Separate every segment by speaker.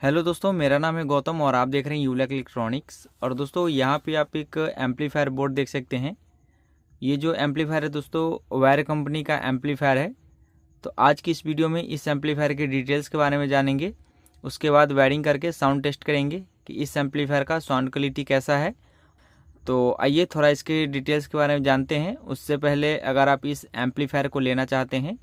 Speaker 1: Hello दोस्तों, मेरा नाम है गौतम और आप देख रहे हैं यूलैक इलेक्ट्रॉनिक्स। और दोस्तों यहाँ पे आप एक एम्पलीफायर बोर्ड देख सकते हैं। ये जो एम्पलीफायर है दोस्तों वायर कंपनी का एम्पलीफायर है। तो आज की इस वीडियो में इस एम्पलीफायर के डिटेल्स के बारे में जानेंगे। उसके बाद वायरिंग करके साउंड टेस्ट करेंगे कि इस एम्पलीफायर का साउंड क्वालिटी कैसा है। तो आइए थोड़ा इसके डिटेल्स के बारे में जानते हैं। उससे पहले अगर आप इस एम्पलीफायर को लेना चाहते हैं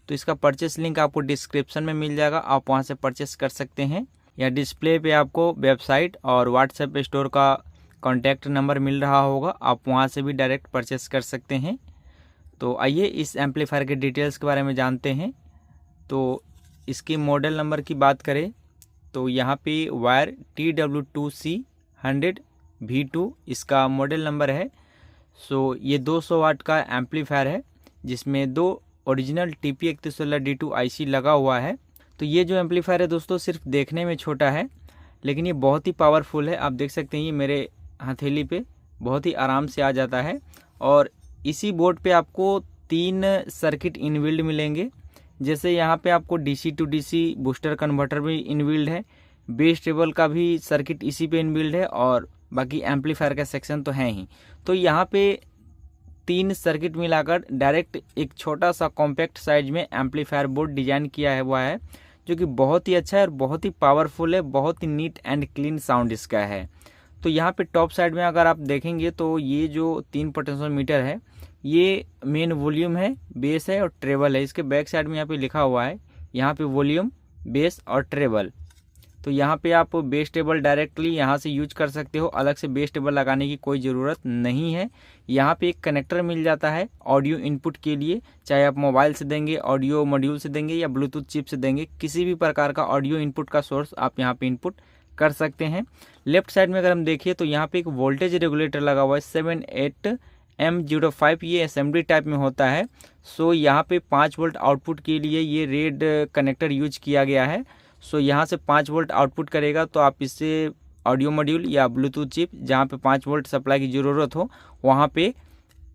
Speaker 1: तो इसका परचेस लिंक आपको डिस्क्रिप्शन में मिल जाएगा, आप वहाँ से परचेस कर सकते हैं। या डिस्प्ले पे आपको वेबसाइट और व्हाट्सएप स्टोर का कॉन्टैक्ट नंबर मिल रहा होगा, आप वहाँ से भी डायरेक्ट परचेस कर सकते हैं। तो आइए इस एम्पलीफायर के डिटेल्स के बारे में जानते हैं। तो इसकी मॉडल नंबर की बात करें तो यहाँ पे वायर TW2C100V2 इसका मॉडल नंबर है। सो ये 200 वाट का एम्पलीफायर है जिसमें दो ओरिजिनल TP3116D2 IC लगा हुआ है। तो ये जो एम्पलीफायर है दोस्तों सिर्फ देखने में छोटा है लेकिन ये बहुत ही पावरफुल है। आप देख सकते हैं ये मेरे हथेली पे बहुत ही आराम से आ जाता है। और इसी बोर्ड पे आपको 3 सर्किट इनबिल्ड मिलेंगे। जैसे यहाँ पे आपको DC to DC booster converter भी इनबिल्ड है, बेस टेबल का भी सर्किट इसी पे इनबिल्ड है और बाकी एम्पलीफायर का सेक्शन तो है ही। तो यहाँ पे 3 सर्किट मिलाकर डायरेक्ट एक छोटा सा कॉम्पैक्ट साइज में एम्पलीफायर बोर्ड डिजाइन किया हुआ है जो कि बहुत ही अच्छा है और बहुत ही पावरफुल है। बहुत ही नीट एंड क्लीन साउंड इसका है। तो यहाँ पे टॉप साइड में अगर आप देखेंगे तो ये जो 3 पोटेंशियोमीटर है ये मेन वॉल्यूम है, बेस है और ट्रेबल है। इसके बैक साइड में यहाँ पे लिखा हुआ है यहाँ पे वॉल्यूम, बेस और ट्रेबल। तो यहाँ पे आप बेस टेबल डायरेक्टली यहाँ से यूज कर सकते हो, अलग से बेस टेबल लगाने की कोई ज़रूरत नहीं है। यहाँ पे एक कनेक्टर मिल जाता है ऑडियो इनपुट के लिए, चाहे आप मोबाइल से देंगे, ऑडियो मॉड्यूल से देंगे या ब्लूटूथ चिप से देंगे, किसी भी प्रकार का ऑडियो इनपुट का सोर्स आप यहाँ पे इनपुट कर सकते हैं। लेफ्ट साइड में अगर हम देखिए तो यहाँ पे एक वोल्टेज रेगुलेटर लगा हुआ है 78M05, ये असेंबली टाइप में होता है। सो यहाँ पे 5 वोल्ट आउटपुट के लिए ये रेड कनेक्टर यूज किया गया है। सो यहाँ से 5 वोल्ट आउटपुट करेगा तो आप इससे ऑडियो मॉड्यूल या ब्लूटूथ चिप जहाँ पे 5 वोल्ट सप्लाई की ज़रूरत हो वहाँ पे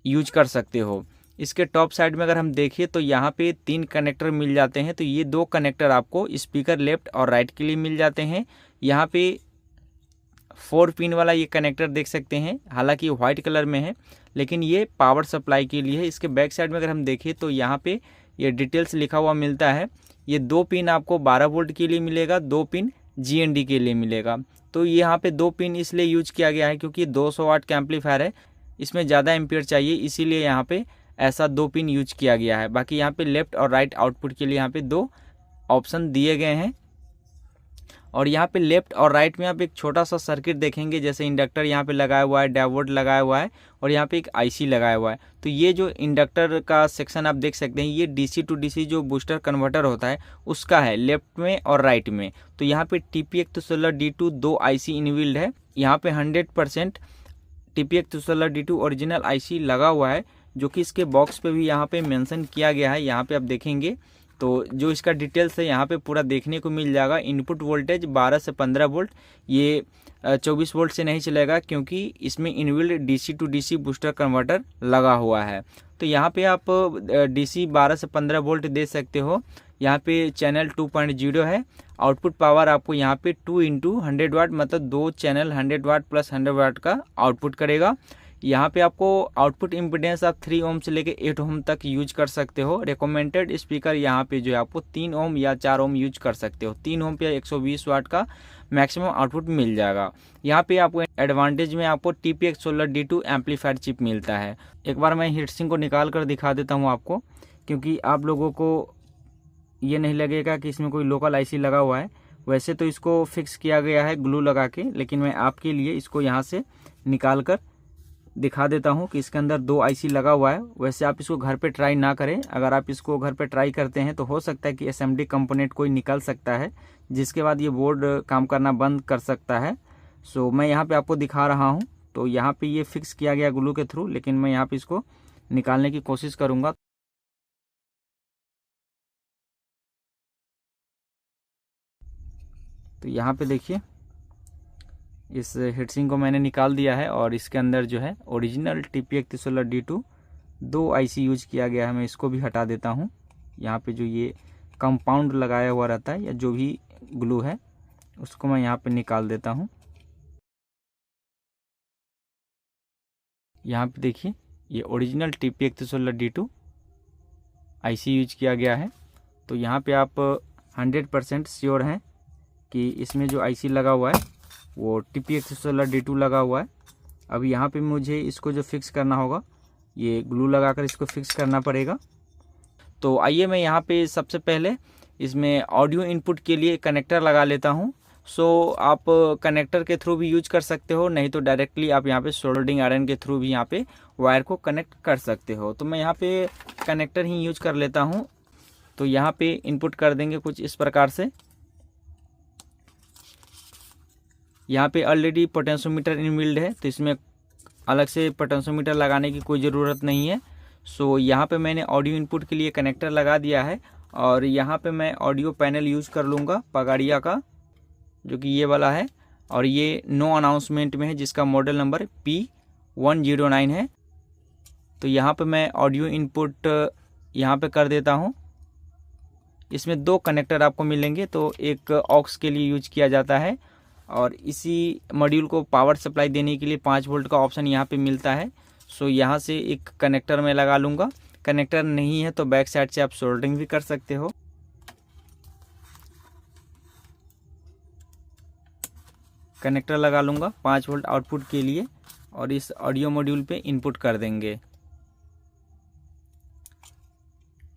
Speaker 1: यूज कर सकते हो। इसके टॉप साइड में अगर हम देखिए तो यहाँ पे 3 कनेक्टर मिल जाते हैं। तो ये 2 कनेक्टर आपको स्पीकर लेफ्ट और राइट के लिए मिल जाते हैं। यहाँ पे 4 पिन वाला ये कनेक्टर देख सकते हैं, हालांकि व्हाइट कलर में है लेकिन ये पावर सप्लाई के लिए है। इसके बैक साइड में अगर हम देखें तो यहाँ पे ये डिटेल्स लिखा हुआ मिलता है। ये 2 पिन आपको 12 वोल्ट के लिए मिलेगा, 2 पिन GND के लिए मिलेगा। तो यहाँ पे 2 पिन इसलिए यूज किया गया है क्योंकि 200 वाट का एम्पलीफायर है, इसमें ज़्यादा एम्पियर चाहिए, इसीलिए यहाँ पे ऐसा 2 पिन यूज किया गया है। बाकी यहाँ पे लेफ्ट और राइट आउटपुट के लिए यहाँ पे 2 ऑप्शन दिए गए हैं। और यहाँ पे लेफ्ट और राइट में आप एक छोटा सा सर्किट देखेंगे, जैसे इंडक्टर यहाँ पे लगाया हुआ है, डायोड लगाया हुआ है और यहाँ पे एक IC लगाया हुआ है। तो ये जो इंडक्टर का सेक्शन आप देख सकते हैं ये DC टू DC जो बूस्टर कन्वर्टर होता है उसका है, लेफ्ट में और राइट में। तो यहाँ पे TP3116D2 2 IC इनबिल्ड है। यहाँ पे 100% TP3116D2 ओरिजिनल IC लगा हुआ है जो कि इसके बॉक्स पे भी यहाँ पे मेंशन किया गया है। यहाँ पे आप देखेंगे तो जो इसका डिटेल्स है यहाँ पे पूरा देखने को मिल जाएगा। इनपुट वोल्टेज 12 से 15 वोल्ट, ये 24 वोल्ट से नहीं चलेगा क्योंकि इसमें inbuilt DC to DC booster converter लगा हुआ है। तो यहाँ पे आप DC 12 से 15 वोल्ट दे सकते हो। यहाँ पे चैनल 2.0 है। आउटपुट पावर आपको यहाँ पे 2 × 100 वाट मतलब 2 चैनल 100 वाट प्लस 100 वाट का आउटपुट करेगा। यहाँ पे आपको आउटपुट इम्पीडेंस आप 3 ओम से लेके 8 ओम तक यूज कर सकते हो। रिकमेंडेड स्पीकर यहाँ पे जो है आपको 3 ओम या 4 ओम यूज कर सकते हो। 3 ओम पे 120 वाट का मैक्सिमम आउटपुट मिल जाएगा। यहाँ पे आपको एडवांटेज में आपको TP3116D2 एम्पलीफायर चिप मिलता है। एक बार मैं हीटसिंक को निकाल कर दिखा देता हूँ आपको, क्योंकि आप लोगों को ये नहीं लगेगा कि इसमें कोई लोकल IC लगा हुआ है। वैसे तो इसको फिक्स किया गया है ग्लू लगा के, लेकिन मैं आपके लिए इसको यहाँ से निकाल कर दिखा देता हूँ कि इसके अंदर 2 IC लगा हुआ है। वैसे आप इसको घर पे ट्राई ना करें। अगर आप इसको घर पे ट्राई करते हैं तो हो सकता है कि असेंबली कंपोनेंट कोई निकल सकता है, जिसके बाद ये बोर्ड काम करना बंद कर सकता है। सो मैं यहाँ पे आपको दिखा रहा हूँ। तो यहाँ पे ये फिक्स किया गया ग्लू के थ्रू, लेकिन मैं यहाँ पे इसको निकालने की कोशिश करूँगा। तो यहाँ पे देखिए इस हीटसिंक को मैंने निकाल दिया है और इसके अंदर जो है ओरिजिनल TP3116D2 2 IC यूज किया गया है। मैं इसको भी हटा देता हूँ। यहाँ पे जो ये कंपाउंड लगाया हुआ रहता है या जो भी ग्लू है उसको मैं यहाँ पे निकाल देता हूँ। यहाँ पे देखिए ये ओरिजिनल TP116D2 आईसी यूज किया गया है। तो यहाँ पे आप 100% श्योर हैं कि इसमें जो आईसी लगा हुआ है वो TP116D2 लगा हुआ है। अब यहाँ पे मुझे इसको जो फिक्स करना होगा, ये ग्लू लगाकर इसको फिक्स करना पड़ेगा। तो आइए मैं यहाँ पे सबसे पहले इसमें ऑडियो इनपुट के लिए कनेक्टर लगा लेता हूँ। आप कनेक्टर के थ्रू भी यूज कर सकते हो, नहीं तो डायरेक्टली आप यहाँ पे सोल्डरिंग आयरन के थ्रू भी यहाँ पे वायर को कनेक्ट कर सकते हो। तो मैं यहाँ पे कनेक्टर ही यूज कर लेता हूँ। तो यहाँ पे इनपुट कर देंगे कुछ इस प्रकार से। यहाँ पे ऑलरेडी पोटेंशियोमीटर इनबिल्ड है, तो इसमें अलग से पोटेंशियोमीटर लगाने की कोई ज़रूरत नहीं है। यहाँ पे मैंने ऑडियो इनपुट के लिए कनेक्टर लगा दिया है और यहाँ पे मैं ऑडियो पैनल यूज कर लूँगा पगाड़िया का, जो कि ये वाला है और ये नो अनाउंसमेंट में है, जिसका मॉडल नंबर P109 है। तो यहाँ पे मैं ऑडियो इनपुट यहाँ पे कर देता हूँ। इसमें 2 कनेक्टर आपको मिलेंगे, तो एक ऑक्स के लिए यूज किया जाता है और इसी मॉड्यूल को पावर सप्लाई देने के लिए 5 वोल्ट का ऑप्शन यहाँ पे मिलता है। यहाँ से एक कनेक्टर मैं लगा लूँगा। कनेक्टर नहीं है तो बैक साइड से आप सोल्डरिंग भी कर सकते हो। कनेक्टर लगा लूँगा 5 वोल्ट आउटपुट के लिए और इस ऑडियो मॉड्यूल पे इनपुट कर देंगे।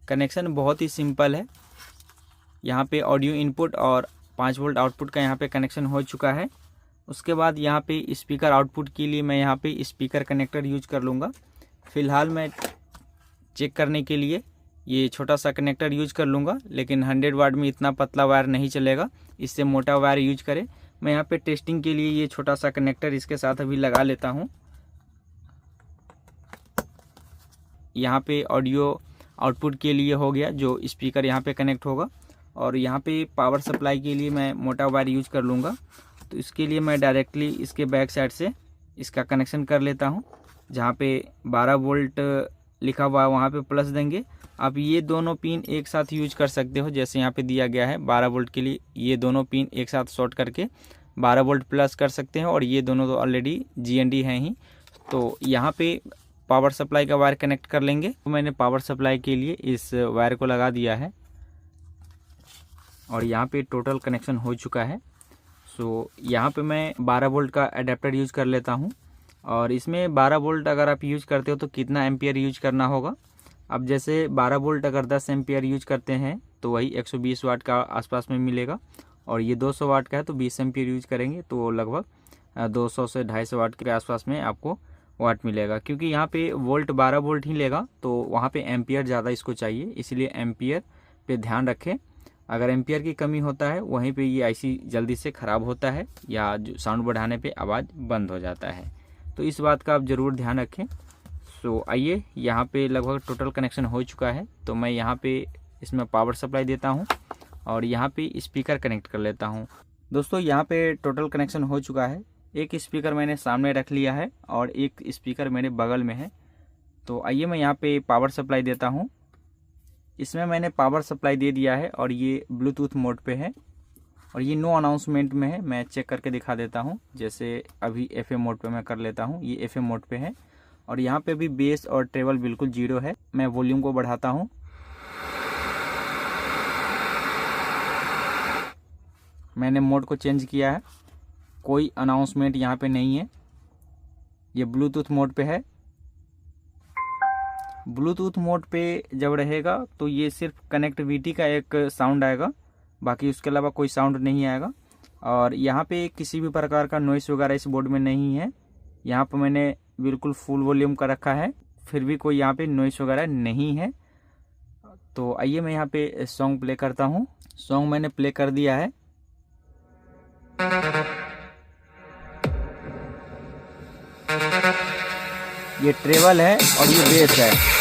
Speaker 1: कनेक्शन बहुत ही सिंपल है। यहाँ पे ऑडियो इनपुट और 5 वोल्ट आउटपुट का यहाँ पे कनेक्शन हो चुका है। उसके बाद यहाँ पे स्पीकर आउटपुट के लिए मैं यहाँ पे स्पीकर कनेक्टर यूज कर लूँगा। फ़िलहाल मैं चेक करने के लिए ये छोटा सा कनेक्टर यूज कर लूँगा, लेकिन 100 वाट में इतना पतला वायर नहीं चलेगा, इससे मोटा वायर यूज करें। मैं यहाँ पे टेस्टिंग के लिए ये छोटा सा कनेक्टर इसके साथ अभी लगा लेता हूँ। यहाँ पे ऑडियो आउटपुट के लिए हो गया, जो स्पीकर यहाँ पे कनेक्ट होगा और यहाँ पे पावर सप्लाई के लिए मैं मोटा वायर यूज कर लूँगा। तो इसके लिए मैं डायरेक्टली इसके बैक साइड से इसका कनेक्शन कर लेता हूँ। जहाँ पे 12 वोल्ट लिखा हुआ है वहाँ पे प्लस देंगे। आप ये दोनों पिन एक साथ यूज कर सकते हो, जैसे यहाँ पे दिया गया है 12 वोल्ट के लिए ये दोनों पिन एक साथ शॉर्ट करके 12 वोल्ट प्लस कर सकते हैं और ये दोनों तो ऑलरेडी GND हैं ही। तो यहाँ पे पावर सप्लाई का वायर कनेक्ट कर लेंगे। तो मैंने पावर सप्लाई के लिए इस वायर को लगा दिया है और यहाँ पे टोटल कनेक्शन हो चुका है। यहाँ पे मैं 12 वोल्ट का अडेप्टर यूज कर लेता हूँ और इसमें 12 वोल्ट अगर आप यूज करते हो तो कितना एम्पियर यूज करना होगा। अब जैसे 12 वोल्ट अगर 10 एम्पियर यूज करते हैं तो वही 120 वाट का आसपास में मिलेगा और ये 200 वाट का है तो 20 एम्पियर यूज करेंगे तो लगभग 200 से 250 वाट के आसपास में आपको वाट मिलेगा। क्योंकि यहाँ पे वोल्ट 12 वोल्ट ही लेगा तो वहाँ पे एम्पियर ज़्यादा इसको चाहिए, इसलिए एम्पियर पे ध्यान रखें। अगर एम्पियर की कमी होता है वहीं पे ये आईसी जल्दी से ख़राब होता है या जो साउंड बढ़ाने पे आवाज़ बंद हो जाता है, तो इस बात का आप ज़रूर ध्यान रखें। आइए यहाँ पे लगभग टोटल कनेक्शन हो चुका है, तो मैं यहाँ पे इसमें पावर सप्लाई देता हूँ और यहाँ पे स्पीकर कनेक्ट कर लेता हूँ। दोस्तों यहाँ पे टोटल कनेक्शन हो चुका है। एक स्पीकर मैंने सामने रख लिया है और एक स्पीकर मेरे बगल में है। तो आइए मैं यहाँ पे पावर सप्लाई देता हूँ। इसमें मैंने पावर सप्लाई दे दिया है और ये ब्लूटूथ मोड पे है और ये नो अनाउंसमेंट में है। मैं चेक करके दिखा देता हूँ। जैसे अभी FM मोड पे मैं कर लेता हूँ, ये FM मोड पे है और यहाँ पे भी बेस और ट्रेवल बिल्कुल 0 है। मैं वॉल्यूम को बढ़ाता हूँ। मैंने मोड को चेंज किया है, कोई अनाउंसमेंट यहाँ पे नहीं है। ये ब्लूटूथ मोड पे है। ब्लूटूथ मोड पे जब रहेगा तो ये सिर्फ कनेक्टिविटी का एक साउंड आएगा, बाकी उसके अलावा कोई साउंड नहीं आएगा। और यहाँ पे किसी भी प्रकार का नॉइस वगैरह इस बोर्ड में नहीं है। यहाँ पे मैंने बिल्कुल फुल वॉल्यूम कर रखा है, फिर भी कोई यहाँ पे नॉइस वगैरह नहीं है। तो आइए मैं यहाँ पे सॉन्ग प्ले करता हूँ। सॉन्ग मैंने प्ले कर दिया है। ये ट्रेवल है और ये बेस है।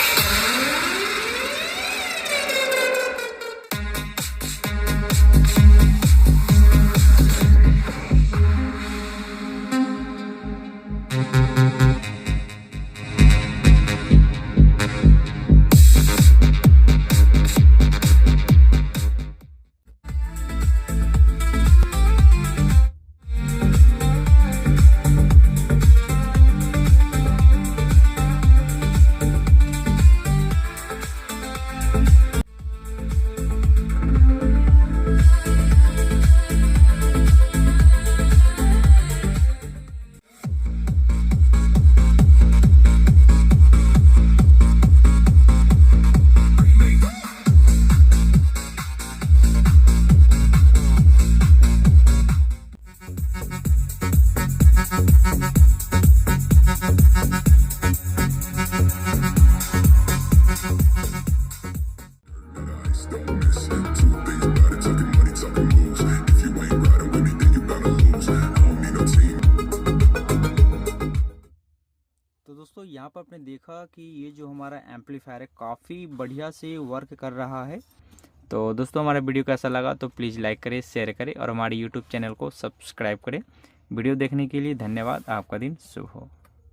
Speaker 1: दोस्तों यहाँ पर आपने देखा कि ये जो हमारा एम्पलीफायर है काफ़ी बढ़िया से वर्क कर रहा है। तो दोस्तों हमारा वीडियो कैसा लगा तो प्लीज़ लाइक करें, शेयर करें और हमारे यूट्यूब चैनल को सब्सक्राइब करें। वीडियो देखने के लिए धन्यवाद। आपका दिन शुभ हो।